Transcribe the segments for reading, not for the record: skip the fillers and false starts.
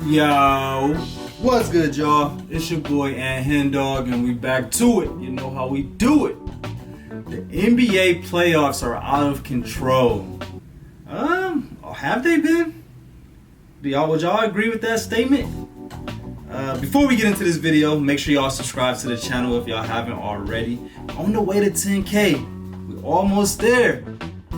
Yo, what's good, y'all? It's your boy HenDawgz, and we back to it. You know how we do it. The NBA playoffs are out of control. Have they been? Would y'all agree with that statement? Before we get into this video, make sure y'all subscribe to the channel if y'all haven't already. On the way to 10K. We're almost there.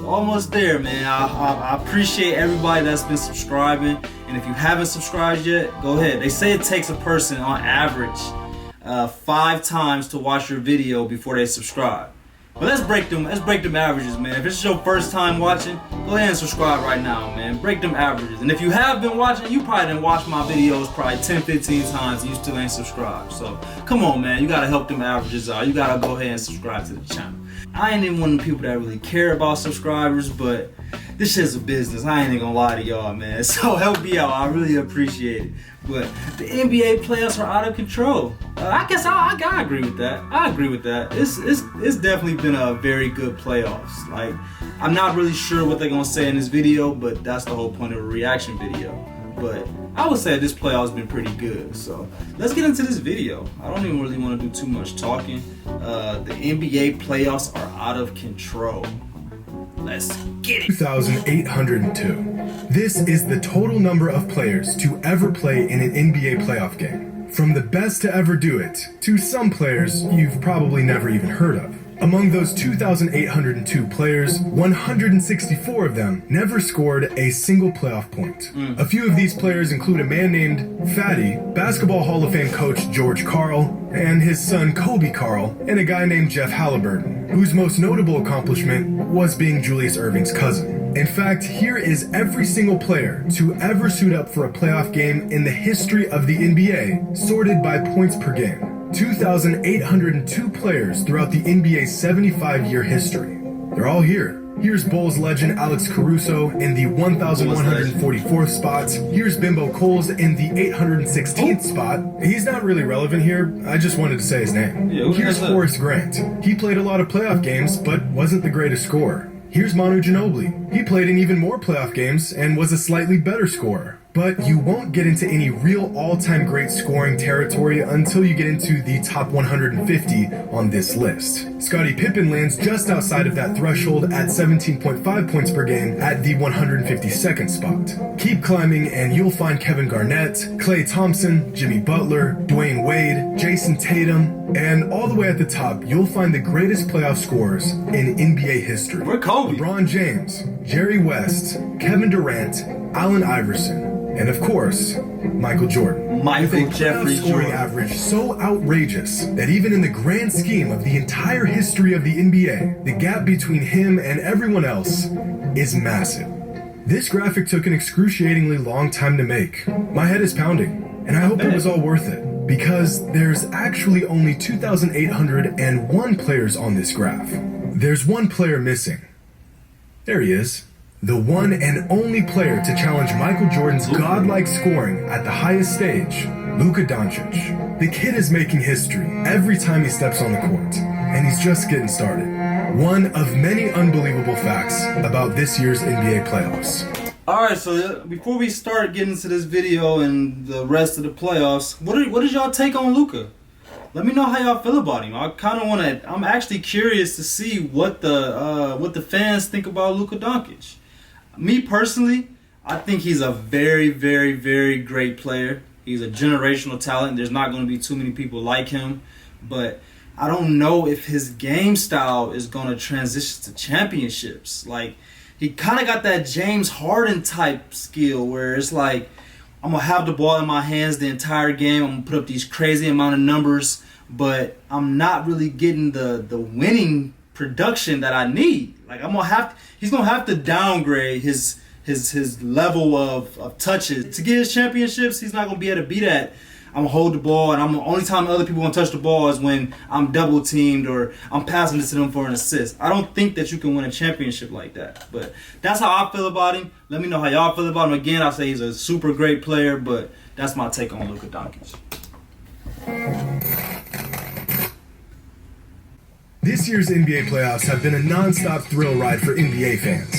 Almost there, man. I appreciate everybody that's been subscribing, and if you haven't subscribed yet, go ahead. They say it takes a person on average 5 times to watch your video before they subscribe. But let's break them averages, man. If it's your first time watching, go ahead and subscribe right now, man. Break them averages. And if you have been watching, you probably didn't watch my videos probably 10-15 times and you still ain't subscribed. So come on, man, you gotta help them averages out. You gotta go ahead and subscribe to the channel. I ain't even one of the people that really care about subscribers, but this shit's a business. I ain't even gonna lie to y'all, man. So help me out. I really appreciate it. But the NBA playoffs are out of control. I guess I gotta agree with that. I agree with that. It's definitely been a very good playoffs. Like, I'm not really sure what they're gonna say in this video, but that's the whole point of a reaction video. But I would say this playoff's been pretty good. So let's get into this video. I don't even really want to do too much talking. The NBA playoffs are out of control. Let's get it. 2,802. This is the total number of players to ever play in an NBA playoff game. From the best to ever do it, to some players you've probably never even heard of. Among those 2,802 players, 164 of them never scored a single playoff point. A few of these players include a man named Fatty, Basketball Hall of Fame coach George Karl, and his son Kobe Karl, and a guy named Jeff Halliburton, whose most notable accomplishment was being Julius Erving's cousin. In fact, here is every single player to ever suit up for a playoff game in the history of the NBA, sorted by points per game. 2,802 players throughout the NBA's 75-year history. They're all here. Here's Bulls legend Alex Caruso in the 1,144th spot. Here's Bimbo Coles in the 816th spot. He's not really relevant here. I just wanted to say his name. Here's Horace Grant. He played a lot of playoff games, but wasn't the greatest scorer. Here's Manu Ginobili. He played in even more playoff games and was a slightly better scorer. But you won't get into any real all-time great scoring territory until you get into the top 150 on this list. Scottie Pippen lands just outside of that threshold at 17.5 points per game at the 152nd spot. Keep climbing and you'll find Kevin Garnett, Klay Thompson, Jimmy Butler, Dwayne Wade, Jason Tatum, and all the way at the top, you'll find the greatest playoff scorers in NBA history. We're Kobe. LeBron James, Jerry West, Kevin Durant, Allen Iverson, and of course, Michael Jordan. Michael Jeffrey scoring Jordan. average so outrageous that even in the grand scheme of the entire history of the NBA, the gap between him and everyone else is massive. This graphic took an excruciatingly long time to make. My head is pounding, and I hope it was all worth it, because there's actually only 2,801 players on this graph. There's one player missing. There he is. The one and only player to challenge Michael Jordan's godlike scoring at the highest stage, Luka Doncic. The kid is making history every time he steps on the court, and he's just getting started. One of many unbelievable facts about this year's NBA playoffs. Alright, so before we start getting into this video and the rest of the playoffs, what is y'all take on Luka? Let me know how y'all feel about him. I'm actually curious to see what the fans think about Luka Doncic. Me personally, I think he's a very, very, very great player. He's a generational talent. There's not going to be too many people like him. But I don't know if his game style is going to transition to championships. Like, he kind of got that James Harden type skill where it's like, I'm going to have the ball in my hands the entire game. I'm going to put up these crazy amount of numbers. But I'm not really getting the winning production that I need. Like, he's gonna have to downgrade his level of touches to get his championships. He's not gonna be able to be that. I'm gonna hold the ball, and the only time other people gonna touch the ball is when I'm double teamed or I'm passing it to them for an assist. I don't think that you can win a championship like that. But that's how I feel about him. Let me know how y'all feel about him. Again, I say he's a super great player, but that's my take on Luka Doncic. This year's NBA playoffs have been a non-stop thrill ride for NBA fans.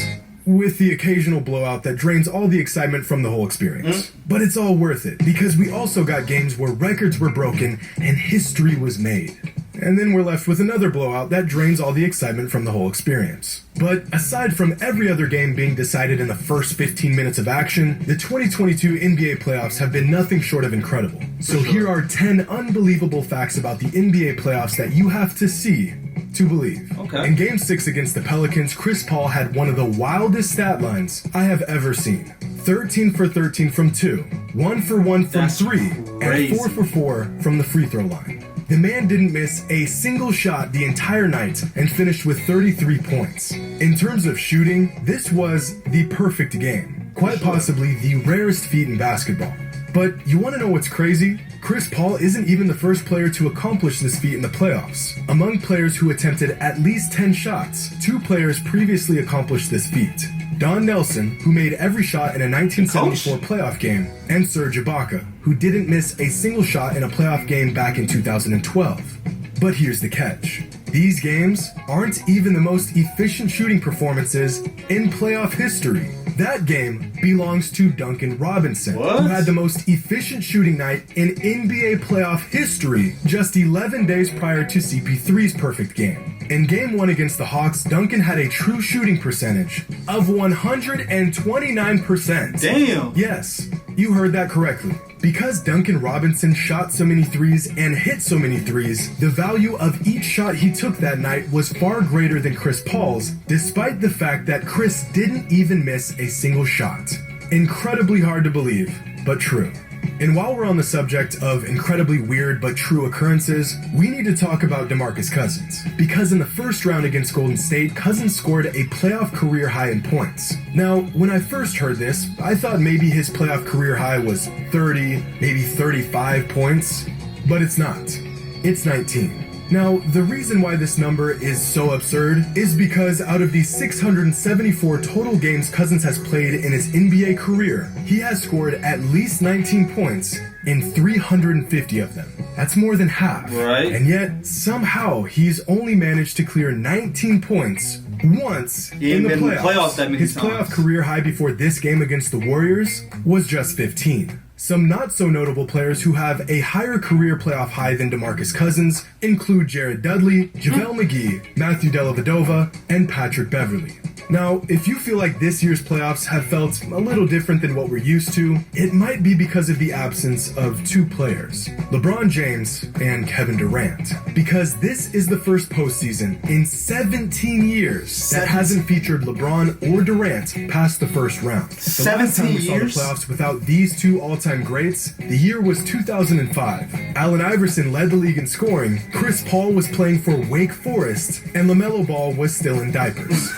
with the occasional blowout that drains all the excitement from the whole experience. But it's all worth it, because we also got games where records were broken and history was made. And then we're left with another blowout that drains all the excitement from the whole experience. But aside from every other game being decided in the first 15 minutes of action, the 2022 NBA playoffs have been nothing short of incredible. So here are 10 unbelievable facts about the NBA playoffs that you have to see to believe. Okay. In Game 6 against the Pelicans, Chris Paul had one of the wildest stat lines I have ever seen. 13 for 13 from 2, 1 for 1 from 3, and 4 for 4 from the free throw line. The man didn't miss a single shot the entire night and finished with 33 points. In terms of shooting, this was the perfect game. Quite possibly the rarest feat in basketball. But you want to know what's crazy? Chris Paul isn't even the first player to accomplish this feat in the playoffs. Among players who attempted at least 10 shots, 2 players previously accomplished this feat. Don Nelson, who made every shot in a 1974 playoff game, and Serge Ibaka, who didn't miss a single shot in a playoff game back in 2012. But here's the catch. These games aren't even the most efficient shooting performances in playoff history. That game belongs to Duncan Robinson, who had the most efficient shooting night in NBA playoff history just 11 days prior to CP3's perfect game. In Game 1 against the Hawks, Duncan had a true shooting percentage of 129%. Damn! Yes, you heard that correctly. Because Duncan Robinson shot so many threes and hit so many threes, the value of each shot he took that night was far greater than Chris Paul's, despite the fact that Chris didn't even miss a single shot. Incredibly hard to believe, but true. And while we're on the subject of incredibly weird but true occurrences, we need to talk about DeMarcus Cousins. Because in the first round against Golden State, Cousins scored a playoff career high in points. Now, when I first heard this, I thought maybe his playoff career high was 30, maybe 35 points, but it's not. It's 19. Now, the reason why this number is so absurd is because out of the 674 total games Cousins has played in his NBA career, he has scored at least 19 points in 350 of them. That's more than half. Right. And yet, somehow, he's only managed to clear 19 points once in the playoffs. His playoff career high before this game against the Warriors was just 15. Some not so notable players who have a higher career playoff high than DeMarcus Cousins include Jared Dudley, JaVale McGee, Matthew Dellavedova, and Patrick Beverley. Now, if you feel like this year's playoffs have felt a little different than what we're used to, it might be because of the absence of 2 players, LeBron James and Kevin Durant. Because this is the first postseason in 17 years that hasn't featured LeBron or Durant past the first round. The last time we saw the playoffs without these 2 all-time greats, the year was 2005. Allen Iverson led the league in scoring, Chris Paul was playing for Wake Forest, and LaMelo Ball was still in diapers.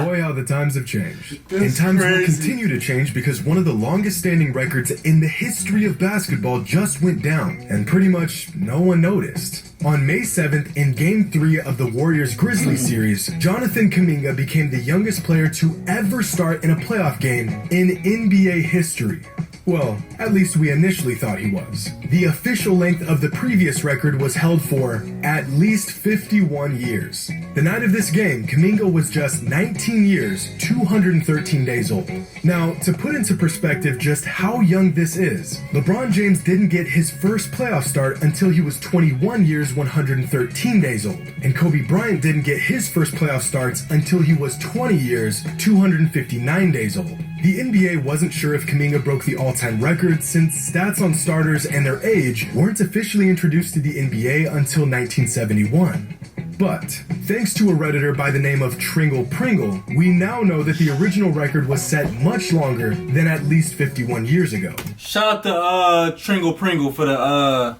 Boy, how the times have changed. And times will continue to change because one of the longest standing records in the history of basketball just went down, and pretty much no one noticed. On May 7th, in Game 3 of the Warriors-Grizzlies series, Jonathan Kuminga became the youngest player to ever start in a playoff game in NBA history. Well, at least we initially thought he was. The official length of the previous record was held for at least 51 years. The night of this game, Kuminga was just 19 years, 213 days old. Now, to put into perspective just how young this is, LeBron James didn't get his first playoff start until he was 21 years, 113 days old. And Kobe Bryant didn't get his first playoff starts until he was 20 years, 259 days old. The NBA wasn't sure if Kuminga broke the all-time record since stats on starters and their age weren't officially introduced to the NBA until 1971. But, thanks to a Redditor by the name of Tringle Pringle, we now know that the original record was set much longer than at least 51 years ago. Shout out to Tringle Pringle for the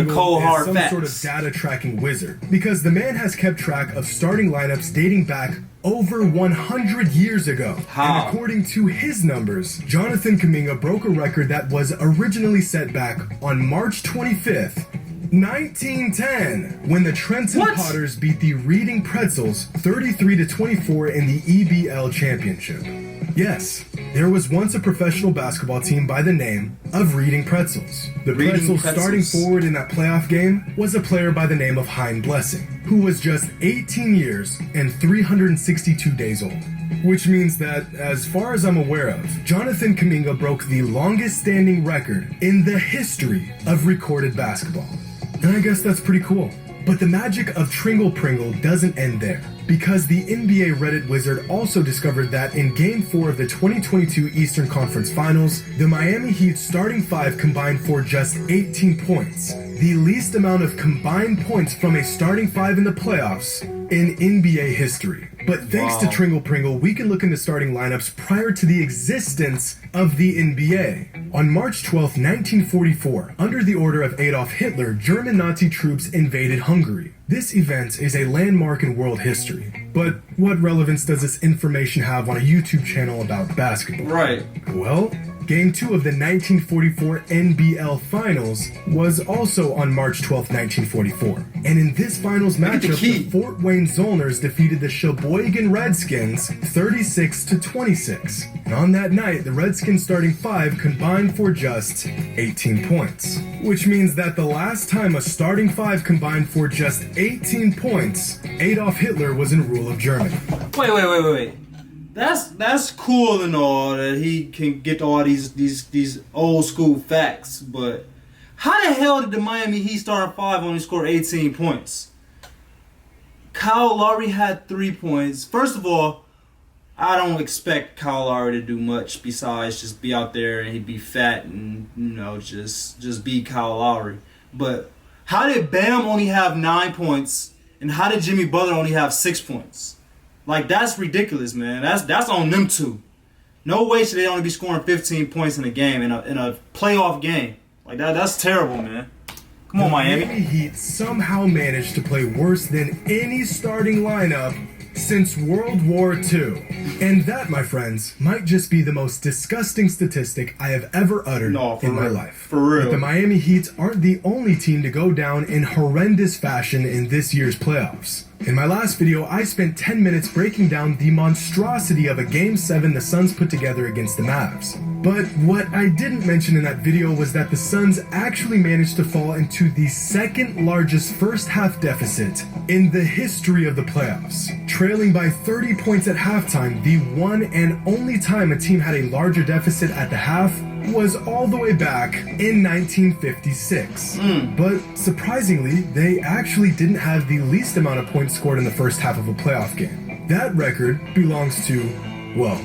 cold hard facts. Some sort of data tracking wizard, because the man has kept track of starting lineups dating back over 100 years ago. How? And according to his numbers, Jonathan Kuminga broke a record that was originally set back on March 25th, 1910, when the Trenton Potters beat the Reading Pretzels 33-24 in the EBL Championship. Yes, there was once a professional basketball team by the name of Reading Pretzels. The Pretzels starting forward in that playoff game was a player by the name of Hein Blessing, who was just 18 years and 362 days old. which means that, as far as I'm aware of, Jonathan Kuminga broke the longest standing record in the history of recorded basketball. And I guess that's pretty cool. But the magic of Tringle Pringle doesn't end there, because the NBA Reddit wizard also discovered that in Game 4 of the 2022 Eastern Conference Finals, the Miami Heat's starting five combined for just 18 points, the least amount of combined points from a starting five in the playoffs in NBA history. But thanks to Tringle Pringle, we can look into starting lineups prior to the existence of the NBA. On March 12, 1944, under the order of Adolf Hitler, German Nazi troops invaded Hungary. This event is a landmark in world history. But what relevance does this information have on a YouTube channel about basketball? Right. Well, Game 2 of the 1944 NBL Finals was also on March 12, 1944. And in this finals matchup, the Fort Wayne Zollners defeated the Sheboygan Redskins 36-26. And on that night, the Redskins starting five combined for just 18 points. Which means that the last time a starting five combined for just 18 points, Adolf Hitler was in rule of Germany. Wait. That's cool and all that he can get all these old school facts, but how the hell did the Miami Heat starting five only score 18 points? Kyle Lowry had 3 points. First of all, I don't expect Kyle Lowry to do much besides just be out there and he'd be fat and just be Kyle Lowry. But how did Bam only have 9 points and how did Jimmy Butler only have 6 points? Like, that's ridiculous, man. That's on them two. No way should they only be scoring 15 points in a game, in a playoff game. Like, that's terrible, man. Come on, Miami. The Miami Heat somehow managed to play worse than any starting lineup since World War II. And that, my friends, might just be the most disgusting statistic I have ever uttered in my life. For real. But the Miami Heat aren't the only team to go down in horrendous fashion in this year's playoffs. In my last video, I spent 10 minutes breaking down the monstrosity of a Game 7 the Suns put together against the Mavs. But what I didn't mention in that video was that the Suns actually managed to fall into the second largest first half deficit in the history of the playoffs. Trailing by 30 points at halftime, the one and only time a team had a larger deficit at the half was all the way back in 1956. But surprisingly, they actually didn't have the least amount of points scored in the first half of a playoff game. That record belongs to, well,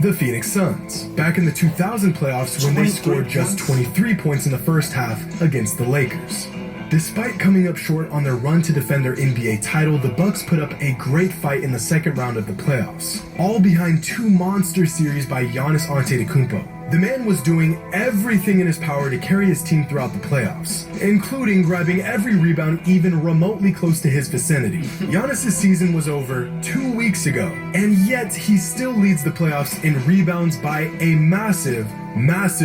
the Phoenix Suns, back in the 2000 playoffs when they scored just 23 points in the first half against the Lakers. Despite coming up short on their run to defend their NBA title, the Bucks put up a great fight in the second round of the playoffs, all behind two monster series by Giannis Antetokounmpo. The man was doing everything in his power to carry his team throughout the playoffs, including grabbing every rebound even remotely close to his vicinity. Giannis' season was over 2 weeks ago, and yet he still leads the playoffs in rebounds by a massive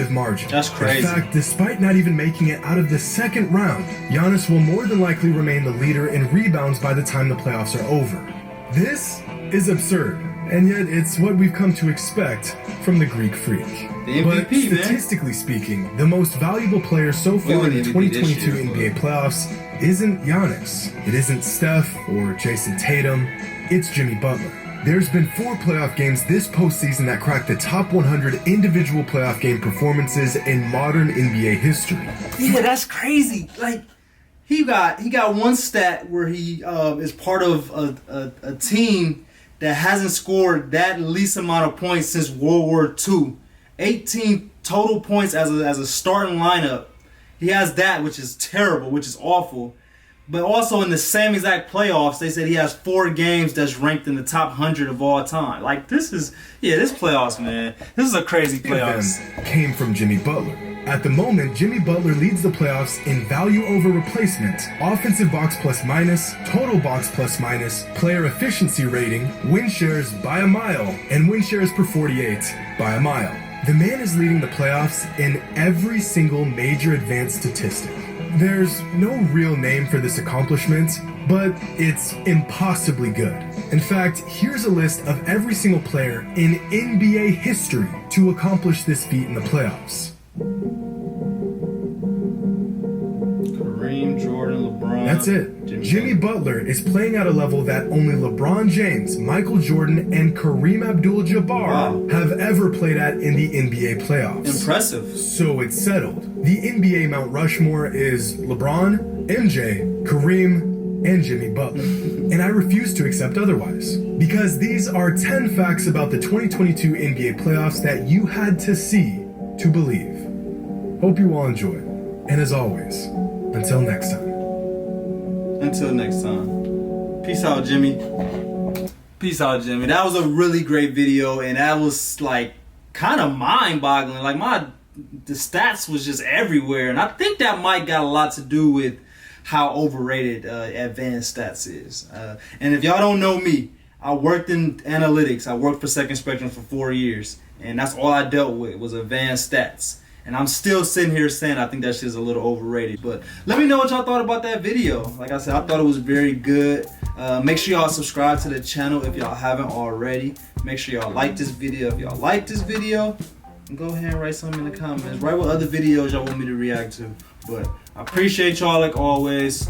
margin. That's crazy. In fact, despite not even making it out of the second round, Giannis will more than likely remain the leader in rebounds by the time the playoffs are over. This is absurd, and yet it's what we've come to expect from the Greek freak. The But MVP, statistically speaking, the most valuable player so far in the 2022 NBA playoffs isn't Giannis. It isn't Steph or Jason Tatum. It's Jimmy Butler. There's been 4 playoff games this postseason that cracked the top 100 individual playoff game performances in modern NBA history. Yeah, that's crazy. Like, he got one stat where he is part of a team that hasn't scored that least amount of points since World War II. 18 total points as a starting lineup. He has that, which is terrible, which is awful. But also in the same exact playoffs, they said he has 4 games that's ranked in the top 100 of all time. Like, this playoffs, man. This is a crazy playoffs. Came from Jimmy Butler. At the moment, Jimmy Butler leads the playoffs in value over replacement, offensive box plus minus, total box plus minus, player efficiency rating, win shares by a mile, and win shares per 48 by a mile. The man is leading the playoffs in every single major advanced statistic. There's no real name for this accomplishment, but it's impossibly good. In fact, here's a list of every single player in NBA history to accomplish this feat in the playoffs. Kareem, Jordan, LeBron. That's it. Jimmy Butler is playing at a level that only LeBron James, Michael Jordan, and Kareem Abdul-Jabbar have ever played at in the NBA playoffs. Impressive. So it's settled. The NBA Mount Rushmore is LeBron, MJ, Kareem, and Jimmy Butler. And I refuse to accept otherwise. Because these are 10 facts about the 2022 NBA playoffs that you had to see to believe. Hope you all enjoy. And as always, until next time. Until next time. Peace out, Jimmy. Peace out, Jimmy. That was a really great video, and that was like kind of mind-boggling. Like the stats was just everywhere, and I think that might got a lot to do with how overrated advanced stats is. And if y'all don't know me, I worked in analytics. I worked for Second Spectrum for 4 years, and that's all I dealt with was advanced stats. And I'm still sitting here saying I think that shit's a little overrated. But let me know what y'all thought about that video. Like I said, I thought it was very good. Make sure y'all subscribe to the channel if y'all haven't already. Make sure y'all like this video if y'all like this video. And go ahead and write something in the comments. Write what other videos y'all want me to react to. But I appreciate y'all like always.